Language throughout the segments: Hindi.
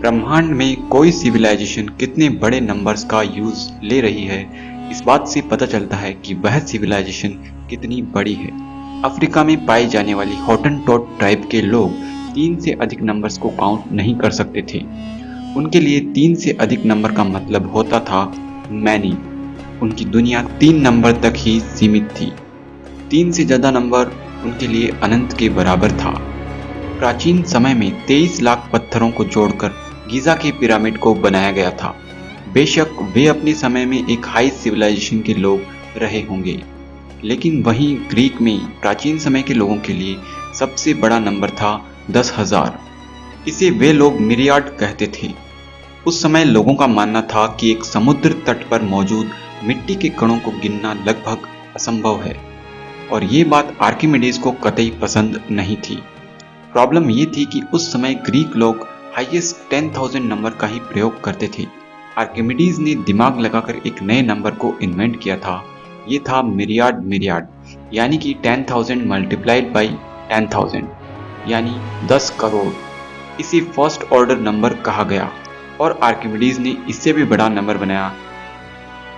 ब्रह्मांड में कोई सिविलाइजेशन कितने बड़े नंबर्स का यूज ले रही है, इस बात से पता चलता है कि वह सिविलाइजेशन कितनी बड़ी है। अफ्रीका में पाई जाने वाली हॉटनटॉट ट्राइब के लोग 3 से अधिक नंबर्स को काउंट नहीं कर सकते थे। उनके लिए 3 से अधिक नंबर का मतलब होता था मैनी। उनकी दुनिया 3 नंबर तक ही सीमित थी। 3 से ज्यादा नंबर उनके लिए अनंत के बराबर था। प्राचीन समय में 23 लाख पत्थरों को जोड़कर गीजा के पिरामिड को बनाया गया था। बेशक वे अपने समय में एक हाई सिविलाइजेशन के लोग रहे होंगे, लेकिन वहीं ग्रीक में प्राचीन समय के लोगों के लिए सबसे बड़ा नंबर था 10,000। इसे वे लोग मिरियाड कहते थे। उस समय लोगों का मानना था कि एक समुद्र तट पर मौजूद मिट्टी के कणों को गिनना लगभग असंभव है, और ये बात आर्किमिडीज को कतई पसंद नहीं थी। प्रॉब्लम ये थी कि उस समय ग्रीक लोग हाईएस्ट 10,000 नंबर का ही प्रयोग करते थे। आर्किमिडीज ने दिमाग लगाकर एक नए नंबर को इन्वेंट किया था। ये था मिरियाड, यानी कि 10,000 मल्टीप्लाइड बाई 10,000, यानी 10 करोड़। इसे फर्स्ट ऑर्डर नंबर कहा गया, और आर्किमिडीज ने इससे भी बड़ा नंबर बनाया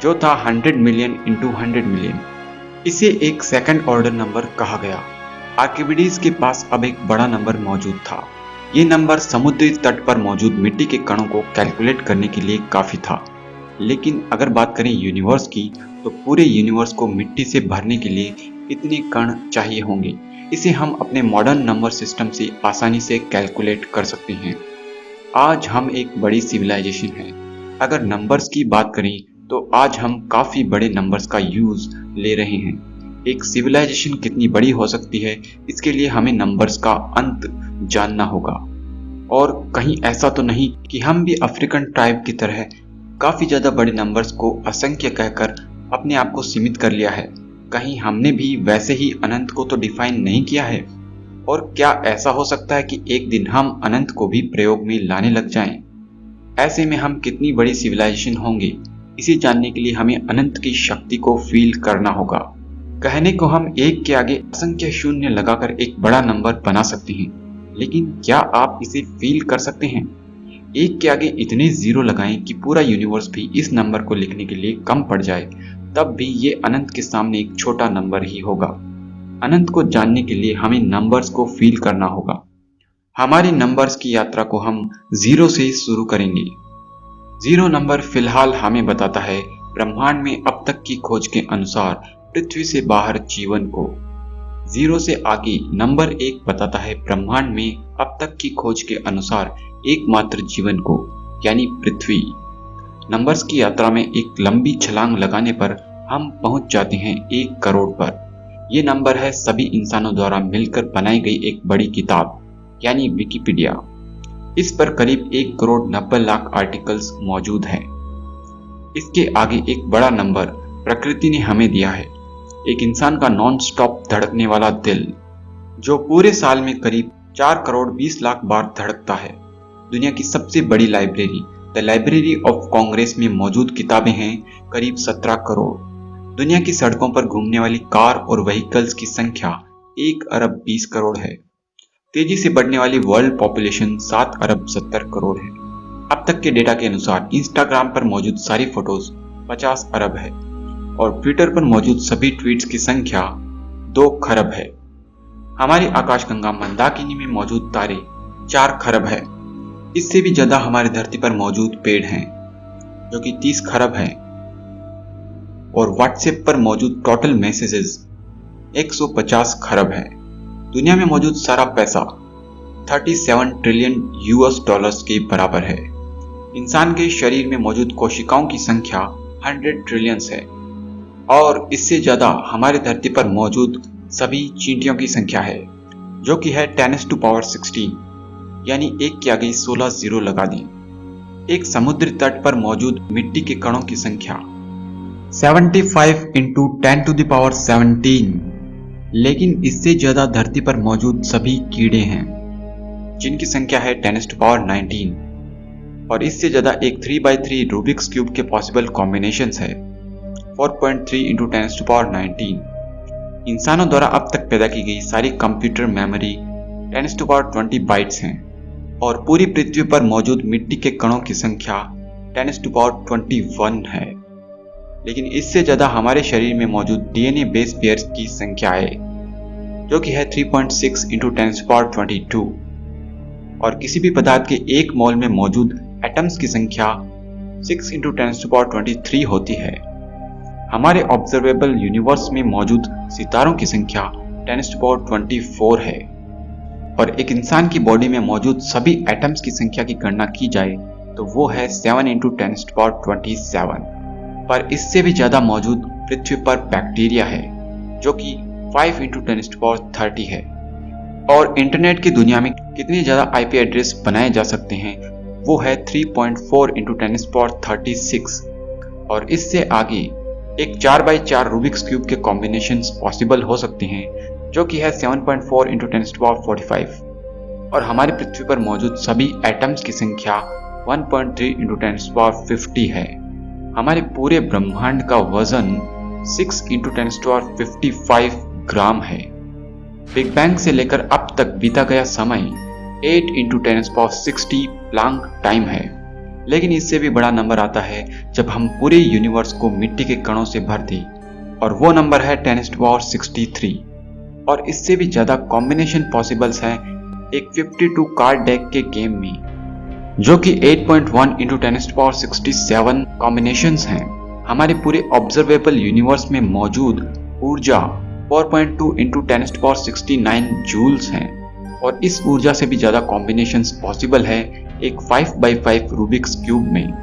जो था 100 मिलियन इंटू 100 मिलियन। इसे एक सेकंड ऑर्डर नंबर कहा गया। आर्किमिडीज के पास अब एक बड़ा नंबर मौजूद था। ये नंबर समुद्री तट पर मौजूद मिट्टी के कणों को कैलकुलेट करने के लिए काफी था। लेकिन अगर बात करें यूनिवर्स की, तो पूरे यूनिवर्स को मिट्टी से भरने के लिए इतने कण चाहिए होंगे। इसे हम अपने मॉडर्न नंबर सिस्टम से आसानी से कैलकुलेट कर सकते हैं। आज हम एक बड़ी सिविलाइजेशन है। अगर नंबर्स की बात करें तो आज हम काफी बड़े नंबर्स का यूज ले रहे हैं। एक सिविलाइजेशन कितनी बड़ी हो सकती है, इसके लिए हमें नंबर्स का अंत जानना होगा। और कहीं ऐसा तो नहीं कि हम भी अफ्रीकन ट्राइब की तरह काफी ज्यादा बड़े नंबर्स को असंख्य कहकर अपने आप को सीमित कर लिया है। कहीं हमने भी वैसे ही अनंत को तो डिफाइन नहीं किया है। और क्या ऐसा हो सकता है कि एक दिन हम अनंत को भी प्रयोग में लाने लग जाएं? ऐसे में हम कितनी बड़ी सिविलाइजेशन होंगे, इसे जानने के लिए हमें अनंत की शक्ति को फील करना होगा। कहने को हम एक के आगे असंख्य शून्य लगाकर एक बड़ा नंबर बना सकते हैं, लेकिन क्या आप इसे फील कर सकते हैं? एक के आगे इतने जीरो लगाएं कि पूरा यूनिवर्स भी इस नंबर को लिखने के लिए कम पड़ जाए, तब भी ये अनंत के सामने एक छोटा नंबर ही होगा। अनंत को जानने के लिए हमें नंबर्स को फील करना होगा। हमारी नंबर्स की यात्रा को हम 0 से शुरू करेंगे। 0 नंबर फिलहाल हमें बताता है ब्रह्मांड में अब तक की खोज के अनुसार पृथ्वी से बाहर जीवन को। 0 से आगे नंबर 1 बताता है ब्रह्मांड में अब तक की खोज के अनुसार एकमात्र जीवन को, यानी पृथ्वी। नंबर्स की यात्रा में एक लंबी छलांग लगाने पर हम पहुंच जाते हैं 1 करोड़ पर। यह नंबर है सभी इंसानों द्वारा मिलकर बनाई गई एक बड़ी किताब, यानी विकिपीडिया। इस पर करीब 1 करोड़ 90 लाख आर्टिकल्स मौजूद हैं। इसके आगे एक बड़ा नंबर प्रकृति ने हमें दिया है, एक इंसान का नॉन स्टॉप धड़कने वाला दिल, जो पूरे साल में करीब 4 करोड़ 20 लाख बार धड़कता है। दुनिया की सबसे बड़ी library, the library of Congress में मौजूद किताबें हैं करीब 17 करोड़। दुनिया की सड़कों पर घूमने वाली कार और व्हीकल्स की संख्या 1 अरब 20 करोड़ है। तेजी से बढ़ने वाली वर्ल्ड पॉपुलेशन 7 अरब 70 करोड़ है। अब तक के डेटा के अनुसार इंस्टाग्राम पर मौजूद सारी फोटोज 50 अरब है, और ट्विटर पर मौजूद सभी ट्वीट्स की संख्या 2 खरब है। हमारी आकाशगंगा मंदाकिनी में मौजूद तारे 4 खरब है। इससे भी ज्यादा हमारी धरती पर मौजूद पेड़ हैं, जो कि 30 खरब हैं। और व्हाट्सएप पर मौजूद टोटल मैसेजेस 150 खरब है। दुनिया में मौजूद सारा पैसा 37 ट्रिलियन यूएस डॉलर्स के बराबर है। इंसान के शरीर में मौजूद कोशिकाओं की संख्या 100 ट्रिलियंस है, और इससे ज्यादा हमारी धरती पर मौजूद सभी चींटियों की संख्या है, जो कि है 10⁻16, यानी 1 के आगे 16 जीरो लगा दें। एक समुद्री तट पर मौजूद मिट्टी के कणों की संख्या 75 इंटू 10⁻17, लेकिन इससे ज्यादा धरती पर मौजूद सभी कीड़े हैं, जिनकी संख्या है 10⁻19, और इससे ज्यादा एक 3x3 रूबिक्स क्यूब के पॉसिबल कॉम्बिनेशंस है 4.3 इंटू 10⁻19। इंसानों द्वारा अब तक पैदा की गई सारी कंप्यूटर मेमोरी 10⁻20 बाइट्स हैं। और पूरी पृथ्वी पर मौजूद मिट्टी के कणों की संख्या 10⁻21 है। लेकिन इससे ज्यादा हमारे शरीर में मौजूद डीएनए बेस पेयर्स की संख्या है, जो कि है 3.6 × 10⁻22। और किसी भी पदार्थ के एक मोल में मौजूद एटम्स की संख्या 6 × 10⁻23 होती है। हमारे ऑब्जर्वेबल यूनिवर्स में मौजूद सितारों की संख्या 10⁻24 है। और एक इंसान की बॉडी में मौजूद सभी एटम्स की संख्या की गणना की जाए तो वो है 7 × 10⁻27। पर इससे भी ज्यादा मौजूद पृथ्वी पर बैक्टीरिया है, जो कि 5 × 10⁻30 है। और इंटरनेट की दुनिया में कितने ज्यादा आईपी एड्रेस बनाए जा सकते हैं वो है 3.4 × 10⁻36। और इससे आगे एक 4x4 रूबिक्स क्यूब के कॉम्बिनेशंस पॉसिबल हो सकते हैं, जो कि है 7.4 × 10⁻45। और हमारी पृथ्वी पर मौजूद सभी एटम्स की संख्या 1.3 × 10⁻50 है। हमारे पूरे ब्रह्मांड का वजन 6 × 10⁻55 ग्राम है। बिग बैंग से लेकर अब तक बीता गया समय 8 × 10⁻60 प्लैंक टाइम है। लेकिन इससे भी बड़ा नंबर आता है जब हम पूरे यूनिवर्स को मिट्टी के कणों से भर दें, और वो नंबर है 10⁻63। और इससे भी ज्यादा कॉम्बिनेशन पॉसिबल्स हैं एक 52 कार्ड डेक के गेम में, जो कि 8.1 × 10⁻67 कॉम्बिनेशंस हैं। हमारे पूरे ऑब्जर्वेबल यूनिवर्स में मौजूद ऊर्जा 4.2 × 10⁻69 जूल्स हैं। और इस ऊर्जा से भी ज्यादा कॉम्बिनेशंस पॉसिबल है एक 5x5 रूबिक्स क्यूब में,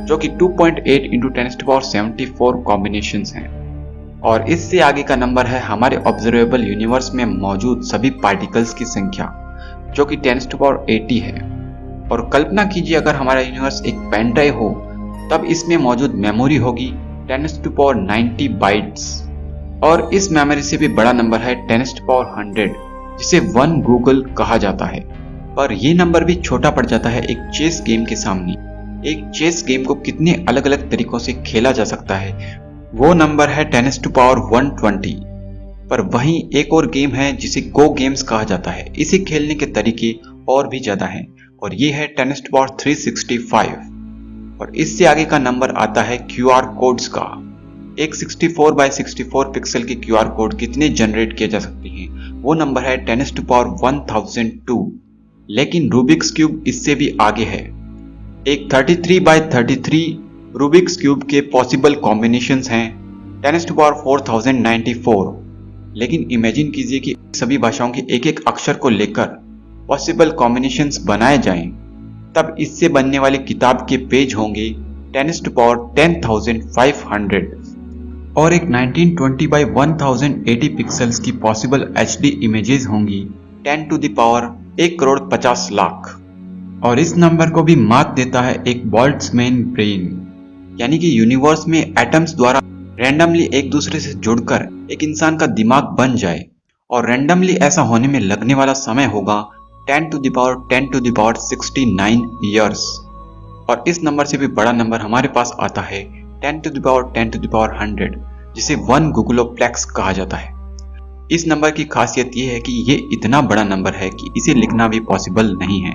जो कि 2.8 × 10⁻74 कॉम्बिनेशंस हैं। और इससे आगे का नंबर है हमारे ऑब्जर्वेबल यूनिवर्स में मौजूद सभी पार्टिकल्स की संख्या, जो कि 10⁻80 है। और कल्पना कीजिए अगर हमारा यूनिवर्स एक पेन ड्राइव हो, तब इसमें मौजूद मेमोरी होगी 10⁻90 बाइट्स। और इस मेमोरी से भी बड़ा नंबर है 10⁻100, जिसे 1 गूगल कहा जाता है। पर यह नंबर भी छोटा पड़ जाता है एक चेस गेम के सामने। एक चेस गेम को कितने अलग अलग तरीकों से खेला जा सकता है, वो नंबर है 10⁻120। पर वहीं एक और गेम है जिसे गो गेम्स कहा जाता है। इसे खेलने के तरीके और भी ज्यादा हैं, और ये है 10⁻365। और इससे आगे का नंबर आता है QR कोड्स का। एक 64x64 पिक्सल के QR कोड कितने जनरेट किए जा सकते हैं, वो नंबर है 10⁻1002। लेकिन रूबिक्स क्यूब इससे भी आगे है। एक 33x33 रूबिक्स क्यूब के पॉसिबल कॉम्बिनेशंस हैं 10⁻4094। लेकिन इमेजिन कीजिए कि सभी भाषाओं के एक एक अक्षर को लेकर पॉसिबल कॉम्बिनेशंस बनाए जाएं, तब इससे बनने वाली किताब के पेज होंगे 10⁻10,500। और एक 1920x1080 पिक्सल्स की पॉसिबल HD इमेजेस होंगी 10⁻1,50,00,000। और इस नंबर को भी मात देता है एक बोल्ट्जमैन ब्रेन, यानी कि यूनिवर्स में एटम्स द्वारा रैंडमली एक दूसरे से जुड़कर एक इंसान का दिमाग बन जाए। और रैंडमली ऐसा होने में लगने वाला समय होगा 10⁻10⁻69 ईयर्स। और इस नंबर से भी बड़ा नंबर हमारे पास आता है 10⁻10⁻100, जिसे 1 गूगलोप्लेक्स कहा जाता है। इस नंबर की खासियत यह है कि ये इतना बड़ा नंबर है कि इसे लिखना भी पॉसिबल नहीं है,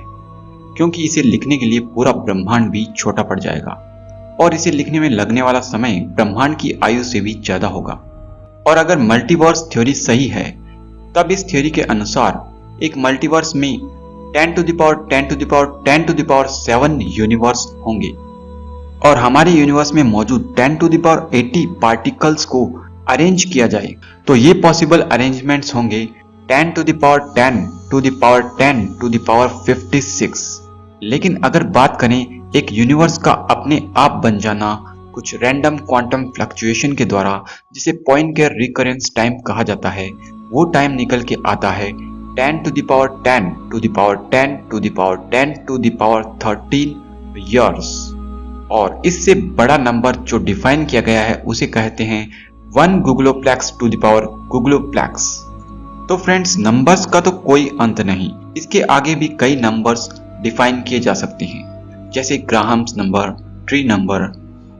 क्योंकि इसे लिखने के लिए पूरा ब्रह्मांड भी छोटा पड़ जाएगा, और इसे लिखने में लगने वाला समय ब्रह्मांड की आयु से भी ज्यादा होगा। और अगर मल्टीवर्स थ्योरी सही है, तब इस थ्योरी के अनुसार एक मल्टीवर्स में 10⁻10⁻10⁻7 यूनिवर्स होंगे। और हमारे यूनिवर्स में मौजूद 10⁻80 पार्टिकल्स को अरेंज किया जाए तो ये पॉसिबल अरेंजमेंट्स होंगे 10⁻10⁻10⁻56। लेकिन अगर बात करें एक यूनिवर्स का अपने आप बन जाना कुछ रैंडम क्वांटम फ्लक्चुएशन के द्वारा, जिसे पॉइंकेयर रिकरेंस टाइम कहा जाता है, वो टाइम निकल के आता है 10⁻10⁻10⁻10⁻13 ईयर्स। और इससे बड़ा नंबर जो डिफाइन किया गया है उसे कहते हैं 1 गूगलोप्लेक्स टू द पावर गूगलोप्लेक्स। तो फ्रेंड्स, नंबर्स का तो कोई अंत नहीं, इसके आगे भी कई नंबर्स डिफाइन किए जा सकते हैं, जैसे ग्राहम्स नंबर, ट्री नंबर।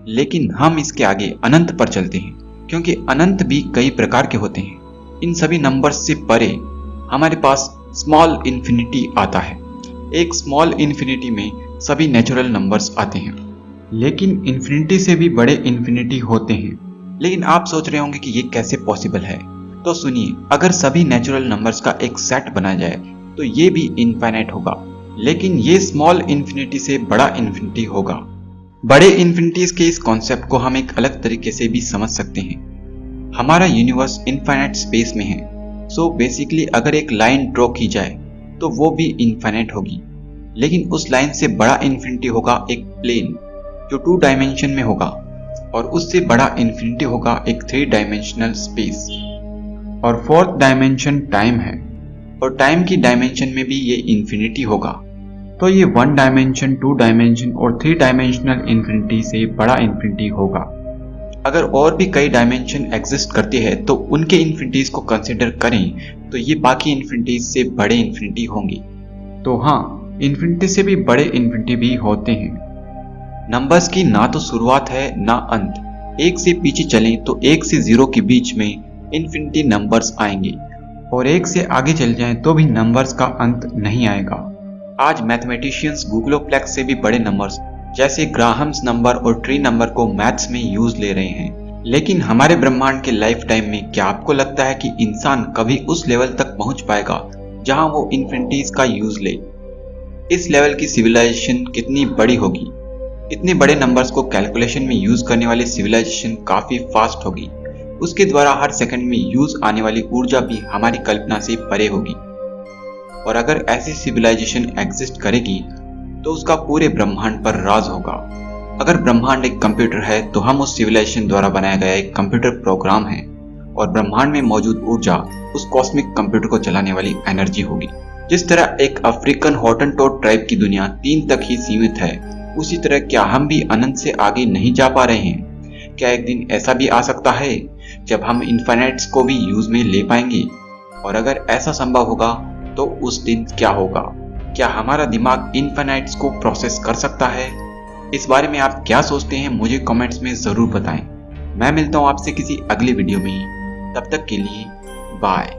लेकिन हम इसके आगे अनंत पर चलते हैं, क्योंकि अनंत भी कई प्रकार के होते हैं। इन सभी नंबर्स से परे हमारे पास स्मॉल इन्फिनिटी आता है। एक स्मॉल इन्फिनिटी में सभी नेचुरल नंबर्स आते हैं, लेकिन इन्फिनिटी से भी बड़े इन्फिनिटी होते हैं। लेकिन आप सोच रहे होंगे कि ये कैसे पॉसिबल है। तो सुनिए, अगर सभी नेचुरल नंबर्स का एक सेट बनाया जाए तो ये भी इनफाइनाइट होगा, लेकिन ये स्मॉल इन्फिनिटी से बड़ा इन्फिनिटी होगा। बड़े इन्फिनिटीज के इस कॉन्सेप्ट को हम एक अलग तरीके से भी समझ सकते हैं। हमारा यूनिवर्स इनफाइनाइट स्पेस में है, सो बेसिकली अगर एक लाइन ड्रॉ की जाए तो वो भी इनफाइनाइट होगी, लेकिन उस लाइन से बड़ा इन्फिनिटी होगा एक प्लेन जो 2 डायमेंशन में होगा, और उससे बड़ा इन्फिनिटी होगा एक 3 डायमेंशनल स्पेस। और 4th डायमेंशन टाइम है, और टाइम की डायमेंशन में भी ये इन्फिनिटी होगा। तो ये 1 डायमेंशन, 2 डायमेंशन और 3 डायमेंशनल इन्फिनिटी से बड़ा इन्फिनिटी होगा। अगर और भी कई डायमेंशन एग्जिस्ट करते हैं तो उनके इन्फिनिटीज को कंसिडर करें तो ये बाकी इन्फिनिटीज से बड़े इन्फिनिटी होंगे। तो हाँ, इन्फिनिटी से भी बड़े इन्फिनिटी भी होते हैं। नंबर्स की ना तो शुरुआत है ना अंत। 1 से पीछे चलें तो 1 से 0 के बीच में इन्फिनिटी नंबर्स आएंगे, और 1 से आगे चल जाएं तो भी नंबर्स का अंत नहीं आएगा। आज मैथमेटिशियंस गूगलोप्लेक्स से भी बड़े नंबर्स जैसे ग्राहम्स नंबर और ट्री नंबर को मैथ्स में यूज ले रहे हैं। लेकिन हमारे ब्रह्मांड के लाइफ टाइम में क्या आपको लगता है कि इंसान कभी उस लेवल तक पहुंच पाएगा जहां वो इन्फिनिटीज का यूज ले? इस लेवल की सिविलाइजेशन कितनी बड़ी होगी? इतने बड़े नंबर्स को कैलकुलेशन में यूज करने वाली सिविलाइजेशन काफी फास्ट होगी। उसके द्वारा हर सेकंड में यूज आने वाली ऊर्जा भी हमारी कल्पना से परे होगी। और अगर ऐसी सिविलाइजेशन एग्जिस्ट करेगी तो उसका पूरे ब्रह्मांड पर राज होगा। अगर ब्रह्मांड एक कंप्यूटर है तो हम उस सिविलाइजेशन द्वारा बनाया गया एक कंप्यूटर प्रोग्राम है, और ब्रह्मांड में मौजूद ऊर्जा उस कॉस्मिक कंप्यूटर को चलाने वाली एनर्जी होगी। जिस तरह एक अफ्रीकन हॉटनटोट ट्राइब की दुनिया 3 तक ही सीमित है, उसी तरह क्या हम भी अनंत से आगे नहीं जा पा रहे हैं? क्या एक दिन ऐसा भी आ सकता है जब हम इनफाइनाइट्स को भी यूज में ले पाएंगे? और अगर ऐसा संभव होगा तो उस दिन क्या होगा? क्या हमारा दिमाग इनफाइनाइट्स को प्रोसेस कर सकता है? इस बारे में आप क्या सोचते हैं मुझे कमेंट्स में जरूर बताएं। मैं मिलता हूं आपसे किसी अगली वीडियो में। तब तक के लिए बाय।